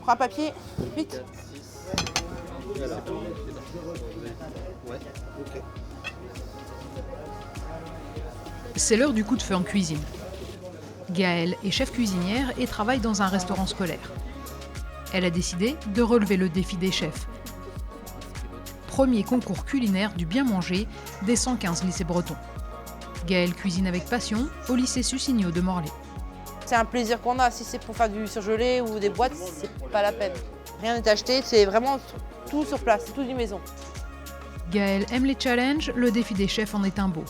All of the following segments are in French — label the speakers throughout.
Speaker 1: Prends un papier, vite.
Speaker 2: C'est l'heure du coup de feu en cuisine. Gaëlle est chef cuisinière et travaille dans un restaurant scolaire. Elle a décidé de relever le défi des chefs. Premier concours culinaire du bien manger des 115 lycées bretons. Gaëlle cuisine avec passion au lycée Sussigno de Morlaix.
Speaker 1: C'est un plaisir qu'on a. Si c'est pour faire du surgelé ou des boîtes, c'est pas la peine. Rien n'est acheté, c'est vraiment tout sur place, c'est tout du maison.
Speaker 2: Gaëlle aime les challenges, le défi des chefs en est un beau.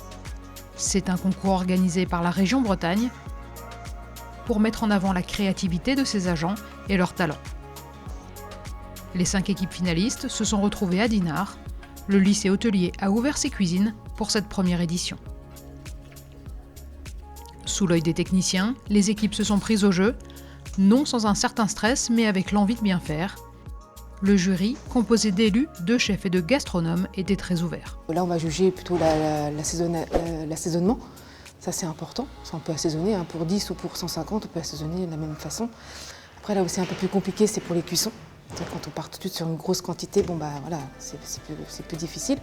Speaker 2: C'est un concours organisé par la région Bretagne pour mettre en avant la créativité de ses agents et leurs talents. Les 5 équipes finalistes se sont retrouvées à Dinard. Le lycée hôtelier a ouvert ses cuisines pour cette première édition. Sous l'œil des techniciens, les équipes se sont prises au jeu, non sans un certain stress, mais avec l'envie de bien faire. Le jury, composé d'élus, de chefs et de gastronomes, était très ouvert.
Speaker 3: Là, on va juger plutôt l'assaisonnement. Ça, c'est important. Ça, on peut assaisonner pour 10 ou pour 150, on peut assaisonner de la même façon. Après, là où c'est un peu plus compliqué, c'est pour les cuissons. Quand on part tout de suite sur une grosse quantité, voilà, c'est plus difficile.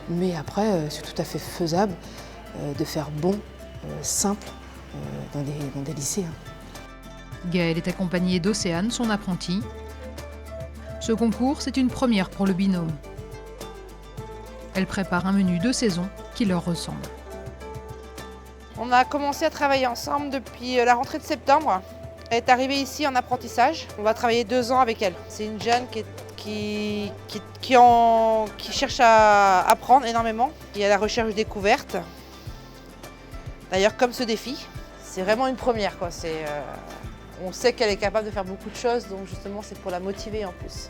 Speaker 3: Mais après, c'est tout à fait faisable de faire bon, simple, dans des lycées.
Speaker 2: Gaëlle est accompagnée d'Océane, son apprentie. Ce concours, c'est une première pour le binôme. Elle prépare un menu de saison qui leur ressemble.
Speaker 1: On a commencé à travailler ensemble depuis la rentrée de septembre. Elle est arrivée ici en apprentissage. On va travailler 2 ans avec elle. C'est une jeune qui cherche à apprendre énormément. Il y a la recherche découverte. D'ailleurs, comme ce défi, c'est vraiment une première, quoi. On sait qu'elle est capable de faire beaucoup de choses, donc justement, c'est pour la motiver en plus.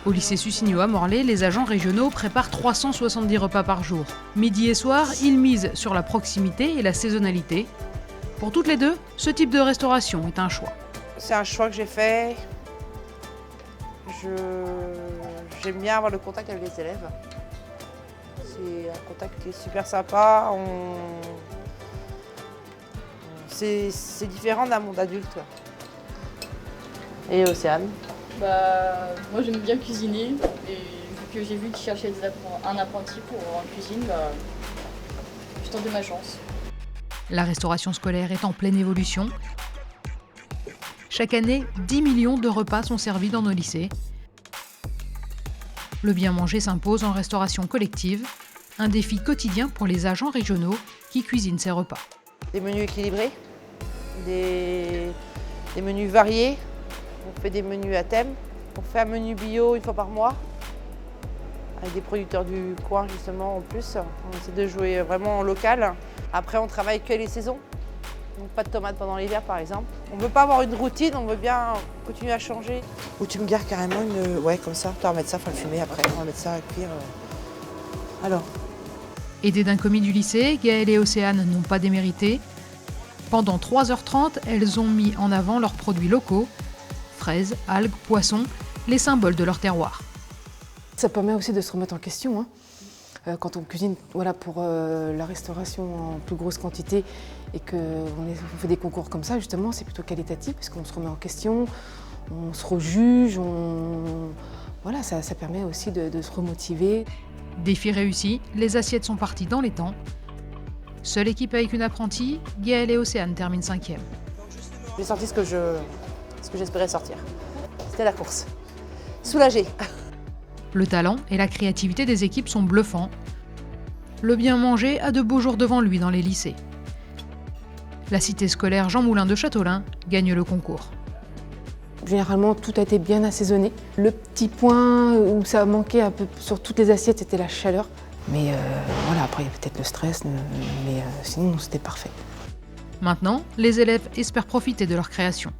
Speaker 2: Au lycée Sussigno à Morlaix, les agents régionaux préparent 370 repas par jour. Midi et soir, ils misent sur la proximité et la saisonnalité. Pour toutes les deux, ce type de restauration est un choix.
Speaker 1: C'est un choix que j'ai fait. J'aime bien avoir le contact avec les élèves. C'est un contact qui est super sympa. C'est différent d'un monde adulte. Et Océane?
Speaker 4: Moi j'aime bien cuisiner et vu que j'ai vu qu'ils cherchaient un apprenti pour en cuisine, je tentais ma chance.
Speaker 2: La restauration scolaire est en pleine évolution. Chaque année, 10 millions de repas sont servis dans nos lycées. Le bien manger s'impose en restauration collective, un défi quotidien pour les agents régionaux qui cuisinent ces repas.
Speaker 1: Des menus équilibrés, des menus variés. On fait des menus à thème. On fait un menu bio une fois par mois, avec des producteurs du coin justement en plus. On essaie de jouer vraiment en local. Après, on travaille que les saisons. Donc pas de tomates pendant l'hiver par exemple. On ne veut pas avoir une routine, on veut bien continuer à changer. Ou tu me gardes carrément une... Ouais, comme ça. Tu vas remettre ça, il faut le fumer après. On va mettre ça à cuire. Alors.
Speaker 2: Aidées d'un commis du lycée, Gaëlle et Océane n'ont pas démérité. Pendant 3h30, elles ont mis en avant leurs produits locaux, fraises, algues, poissons, les symboles de leur terroir.
Speaker 3: Ça permet aussi de se remettre en question. Quand on cuisine pour la restauration en plus grosse quantité et qu'on fait des concours comme ça, justement, c'est plutôt qualitatif parce qu'on se remet en question, on se rejuge, ça permet aussi de se remotiver.
Speaker 2: Défi réussi, les assiettes sont parties dans les temps. Seule équipe avec une apprentie, Gaëlle et Océane terminent 5e.
Speaker 1: J'ai sorti ce que j'espérais sortir. C'était la course. Soulagée.
Speaker 2: Le talent et la créativité des équipes sont bluffants. Le bien manger a de beaux jours devant lui dans les lycées. La cité scolaire Jean Moulin de Châteaulin gagne le concours.
Speaker 3: Généralement, tout a été bien assaisonné. Le petit point où ça manquait un peu sur toutes les assiettes, c'était la chaleur. Mais après, il y a peut-être le stress, mais sinon, c'était parfait.
Speaker 2: Maintenant, les élèves espèrent profiter de leur création.